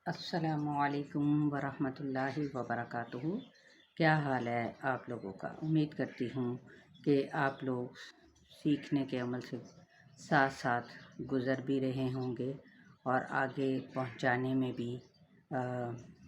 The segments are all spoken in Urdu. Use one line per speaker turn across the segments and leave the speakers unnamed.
السلام علیکم ورحمۃ اللہ وبرکاتہ۔ کیا حال ہے آپ لوگوں کا؟ امید کرتی ہوں کہ آپ لوگ سیکھنے کے عمل سے ساتھ ساتھ گزر بھی رہے ہوں گے اور آگے پہنچانے میں بھی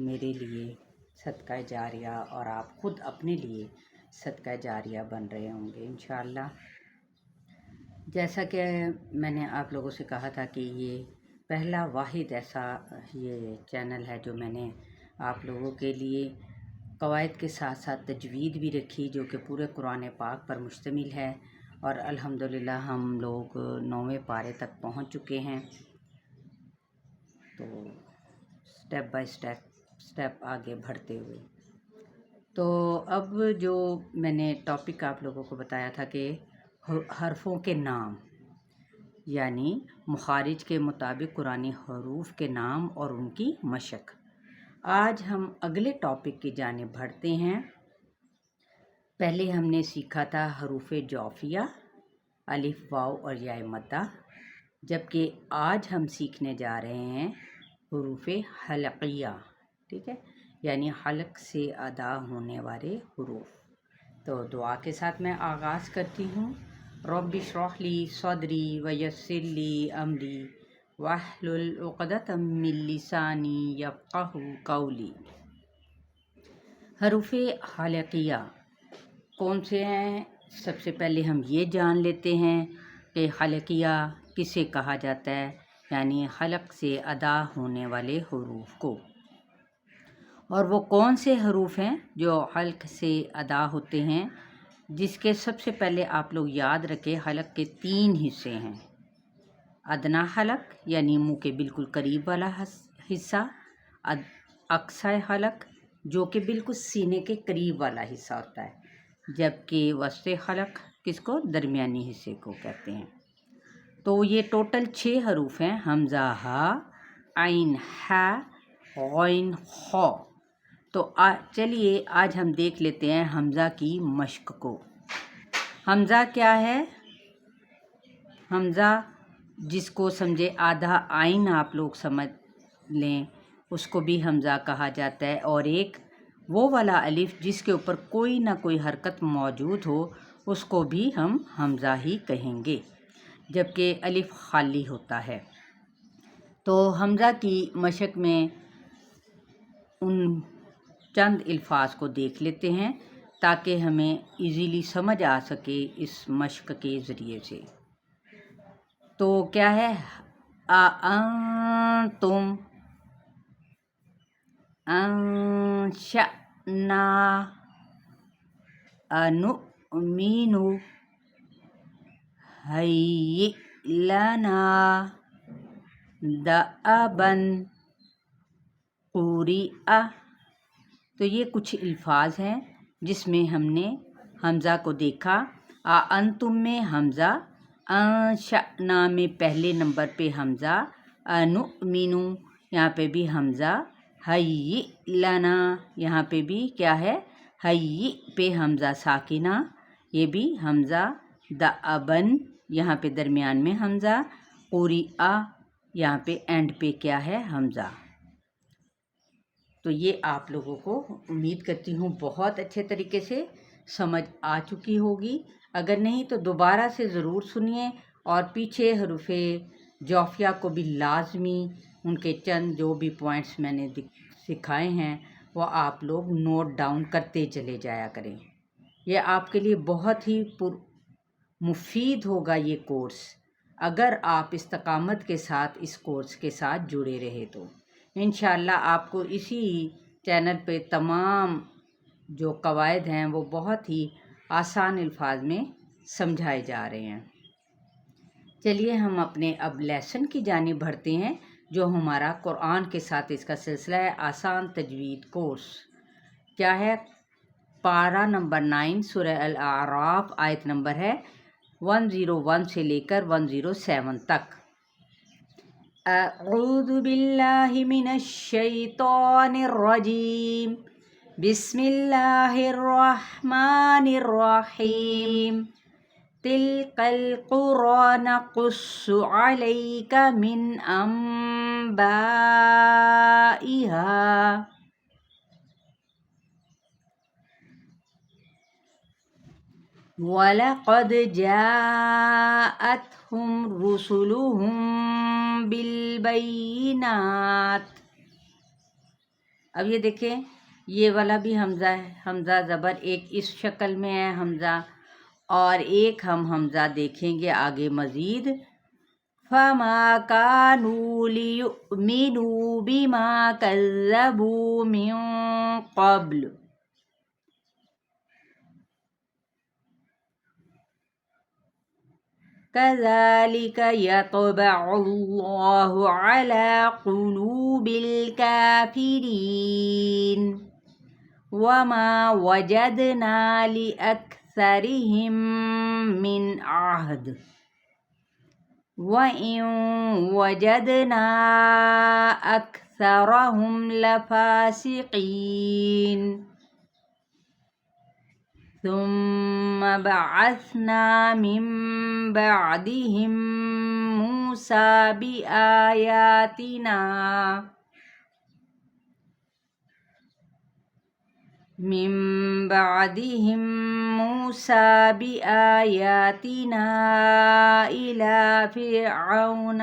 میرے لیے صدقہ جاریہ اور آپ خود اپنے لیے صدقہ جاریہ بن رہے ہوں گے انشاءاللہ۔ جیسا کہ میں نے آپ لوگوں سے کہا تھا کہ یہ پہلا واحد ایسا یہ چینل ہے جو میں نے آپ لوگوں کے لیے قواعد کے ساتھ ساتھ تجوید بھی رکھی، جو کہ پورے قرآن پاک پر مشتمل ہے، اور الحمدللہ ہم لوگ 9ویں پارے تک پہنچ چکے ہیں۔ تو سٹیپ بائی سٹیپ آگے بڑھتے ہوئے، تو اب جو میں نے ٹاپک آپ لوگوں کو بتایا تھا کہ حرفوں کے نام، یعنی مخارج کے مطابق قرآنی حروف کے نام اور ان کی مشق۔ آج ہم اگلے ٹاپک کی جانب بڑھتے ہیں۔ پہلے ہم نے سیکھا تھا حروف جوفیہ، الف، واو اور یا مدہ، جبکہ آج ہم سیکھنے جا رہے ہیں حروف حلقیہ، ٹھیک ہے، یعنی حلق سے ادا ہونے والے حروف۔ تو دعا کے ساتھ میں آغاز کرتی ہوں۔ رب اشرح لی صدری ویسر لی امری واحلل عقدۃ من لسانی یفقہوا قولی۔ حروف حلقیہ کون سے ہیں؟ سب سے پہلے ہم یہ جان لیتے ہیں کہ حلقیہ کسے کہا جاتا ہے، یعنی حلق سے ادا ہونے والے حروف کو۔ اور وہ کون سے حروف ہیں جو حلق سے ادا ہوتے ہیں؟ جس کے سب سے پہلے آپ لوگ یاد رکھیں، حلق کے 3 حصے ہیں۔ ادنا حلق یعنی منہ کے بالکل قریب والا حصہ، اقصی حلق جو کہ بالکل سینے کے قریب والا حصہ ہوتا ہے، جبکہ وسط حلق کس کو؟ درمیانی حصے کو کہتے ہیں۔ تو یہ ٹوٹل 6 حروف ہیں: حمزہ، ہا، عین، ہا، غین، خا۔ تو چلیے آج ہم دیکھ لیتے ہیں حمزہ کی مشق کو۔ حمزہ کیا ہے؟ حمزہ جس کو سمجھے آدھا عین آپ لوگ سمجھ لیں، اس کو بھی حمزہ کہا جاتا ہے، اور ایک وہ والا الف جس کے اوپر کوئی نہ کوئی حرکت موجود ہو، اس کو بھی ہم حمزہ ہی کہیں گے، جبکہ الف خالی ہوتا ہے۔ تو حمزہ کی مشق میں ان چند الفاظ کو دیکھ لیتے ہیں تاکہ ہمیں ایزیلی سمجھ آ سکے اس مشق کے ذریعے سے۔ تو کیا ہے؟ انتم، انشأنا، انؤمن، ہیئ لنا، دأبا، قرئ۔ تو یہ کچھ الفاظ ہیں جس میں ہم نے حمزہ کو دیکھا۔ انتم میں حمزہ، انشأنا میں پہلے نمبر پہ حمزہ، انؤمن یہاں پہ بھی حمزہ، ہیئ لنا یہاں پہ بھی کیا ہے؟ ہیئ پہ حمزہ ساکنہ، یہ بھی حمزہ، دأبا یہاں پہ درمیان میں حمزہ، قرئ یہاں پہ اینڈ پہ کیا ہے؟ حمزہ۔ تو یہ آپ لوگوں کو امید کرتی ہوں بہت اچھے طریقے سے سمجھ آ چکی ہوگی۔ اگر نہیں تو دوبارہ سے ضرور سنیے، اور پیچھے حروف جوفیہ کو بھی لازمی ان کے چند جو بھی پوائنٹس میں نے سکھائے ہیں وہ آپ لوگ نوٹ ڈاؤن کرتے چلے جایا کریں۔ یہ آپ کے لیے بہت ہی مفید ہوگا یہ کورس، اگر آپ استقامت کے ساتھ اس کورس کے ساتھ جڑے رہے تو انشاءاللہ آپ کو اسی چینل پہ تمام جو قواعد ہیں وہ بہت ہی آسان الفاظ میں سمجھائے جا رہے ہیں۔ چلیے ہم اپنے اب لیسن کی جانب بڑھتے ہیں، جو ہمارا قرآن کے ساتھ اس کا سلسلہ ہے، آسان تجوید کورس۔ کیا ہے؟ پارہ نمبر 9 سورہ الاعراف، آیت نمبر ہے 101 سے لے کر 107 تک۔ اعوذ باللہ من الشیطان الرجیم، بسم اللہ الرحمن الرحیم، تلک القری نقص علیک من انبائها آبائها وَلَقَدْ جَاءَتْهُمْ رُسُلُهُم بِالْبَيِّنَاتِ. اب یہ دیکھیں یہ والا بھی حمزہ ہے، حمزہ زبر ایک اس شکل میں ہے حمزہ، اور ایک ہم حمزہ دیکھیں گے آگے مزید. فَمَا كَانُوا لِيُؤْمِنُوا بِمَا كَذَّبُوا مِن قَبْلُ كَذَلِكَ يَطْبَعُ اللَّهُ عَلَى قُلُوبِ الْكَافِرِينَ وَمَا وَجَدْنَا لِأَكْثَرِهِم مِّنْ عَهْدٍ وَإِن وَجَدْنَا أَكْثَرَهُمْ لَفَاسِقِينَ ثُمَّ بَعَثْنَا مِن بَعْدِهِم مُوسَىٰ بِآيَاتِنَا إِلَىٰ فِرْعَوْنَ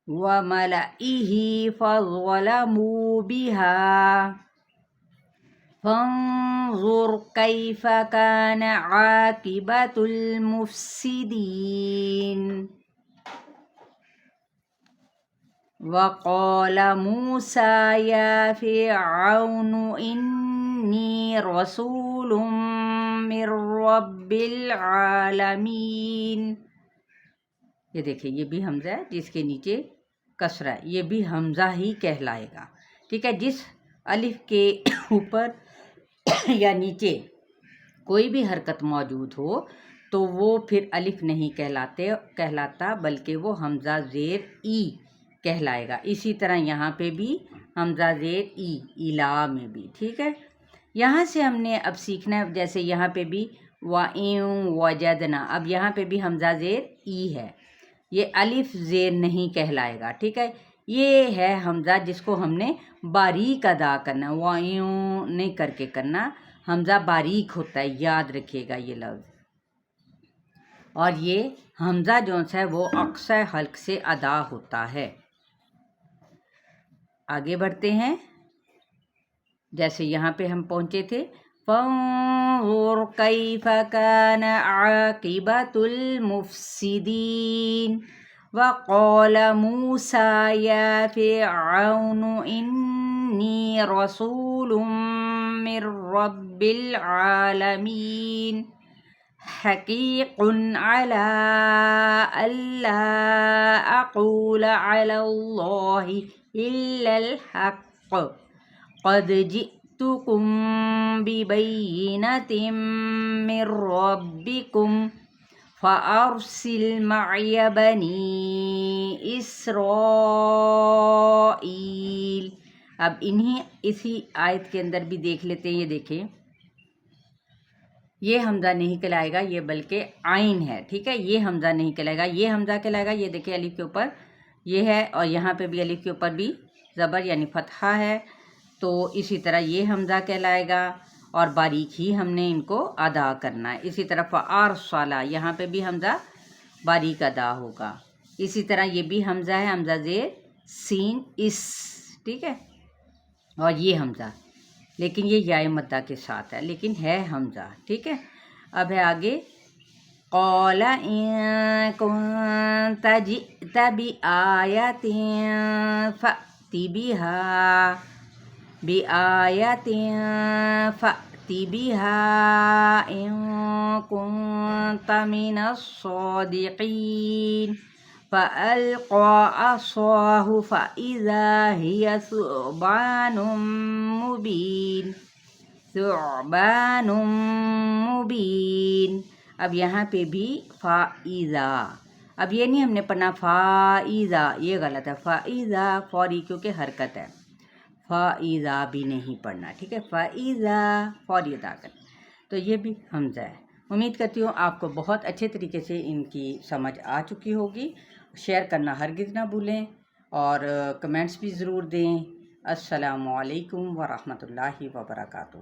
وَمَلَئِهِ فَظَلَمُوا بِهَا فَانظُرْ كَيْفَ كَانَ عَاقِبَةُ الْمُفْسِدِينَ. وَقَالَ مُوسَىٰ يَا فِرْعَوْنُ إِنِّي رَسُولٌ مِّن رَّبِّ الْعَالَمِينَ. یہ دیکھیں یہ بھی حمزہ ہے جس کے نیچے کسرہ ہے، یہ بھی حمزہ ہی کہلائے گا. ٹھیک ہے، جس الف کے اوپر یا نیچے کوئی بھی حرکت موجود ہو تو وہ پھر الف نہیں کہلاتا بلکہ وہ حمزہ زیر ای کہلائے گا. اسی طرح یہاں پہ بھی حمزہ زیر ای الا میں بھی. ٹھیک ہے، یہاں سے ہم نے اب سیکھنا ہے، جیسے یہاں پہ بھی وَإِن وَجَدْنَا، اب یہاں پہ بھی حمزہ زیر ای ہے، یہ الف زیر نہیں کہلائے گا. ٹھیک ہے، یہ ہے حمزہ جس کو ہم نے باریک ادا کرنا، وَإِن نہیں کر کے کرنا، حمزہ باریک ہوتا ہے، یاد رکھیے گا یہ لفظ. اور یہ حمزہ جو ہے وہ اقصی حلق سے ادا ہوتا ہے. آگے بڑھتے ہیں، جیسے یہاں پہ ہم پہنچے تھے فَانظُرْ كَيْفَ كَانَ عَاقِبَةُ الْمُفْسِدِينَ وَقَالَ مُوسَىٰ يَا فِرْعَوْنُ إِنِّي رَسُولٌ مِّن رَّبِّ الْعَالَمِينَ حَقِيقٌ عَلَىٰ أَلَّا أَقُولَ عَلَى اللَّهِ إِلَّا الْحَقَّ قَدْ جِئْتُكُم بِبَيِّنَةٍ مِّن رَّبِّكُمْ فَأَرْسِلْ مَعِيَ بَنِي إِسْرَائِيلَ. اب اسی آیت کے اندر بھی دیکھ لیتے ہیں. یہ دیکھیں یہ حمزہ نہیں کہلائے گا، یہ بلکہ عین ہے. ٹھیک ہے، یہ حمزہ نہیں کہلائے گا، یہ حمزہ کہلائے گا. یہ دیکھیں الف کے اوپر یہ ہے، اور یہاں پہ بھی الف کے اوپر بھی زبر یعنی فتحہ ہے، تو اسی طرح یہ حمزہ کہلائے گا اور باریک ہی ہم نے ان کو ادا کرنا ہے. اسی طرح فَأَرْسَلَ، یہاں پہ بھی حمزہ باریک ادا ہوگا. اسی طرح یہ بھی حمزہ ہے، حمزہ زیر سین اس. ٹھیک ہے، اور یہ حمزہ لیکن یہ یائے مدہ کے ساتھ ہے، لیکن ہے حمزہ. ٹھیک ہے، اب ہے آگے قَالَ إِن كُنتَ جِئْتَ بِآيَةٍ فَأْتِ بِهَا إِن كُنتَ مِنَ الصَّادِقِينَ فَأَلْقَىٰ عَصَاهُ فَإِذَا هِيَ ثُعْبَانٌ مُّبِينٌ. اب یہاں پہ بھی فَإِذَا، اب یہ نہیں ہم نے پڑھنا فَإِذَا، یہ غلط ہے. فَإِذَا فوری کیونکہ حرکت ہے، فَإِذَا بھی نہیں پڑھنا. ٹھیک ہے، فَإِذَا فوری ادا کرنا. تو یہ بھی حمزہ ہے. امید کرتی ہوں آپ کو بہت اچھے طریقے سے ان کی سمجھ آ چکی ہوگی. شیئر کرنا ہرگز نہ بھولیں اور کمنٹس بھی ضرور دیں. السلام علیکم ورحمۃ اللہ وبرکاتہ.